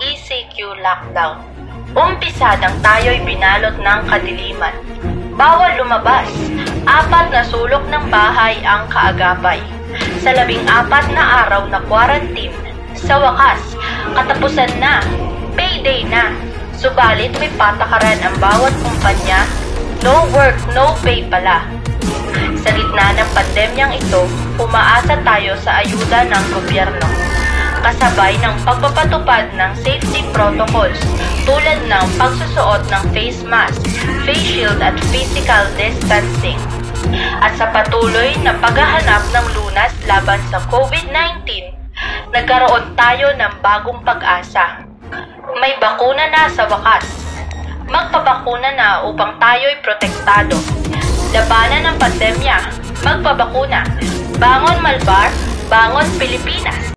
ECQ lockdown. Umpisadang tayo'y binalot ng kadiliman. Bawal lumabas. 4 na sulok ng bahay ang kaagapay. Sa 14 na araw na quarantine, sa wakas, katapusan na, payday na. Subalit may patakaran ang bawat kumpanya, no work, no pay pala. Sa gitna ng pandemyang ito, umaasa tayo sa ayuda ng gobyerno. Kasabay ng pagpapatupad ng safety protocols tulad ng pagsusuot ng face mask, face shield at physical distancing. At sa patuloy na paghahanap ng lunas laban sa COVID-19, nagkaroon tayo ng bagong pag-asa. May bakuna na sa wakas. Magpabakuna na upang tayo'y protektado. Labanan ng pandemya, magpabakuna. Bangon Malbar, bangon Pilipinas!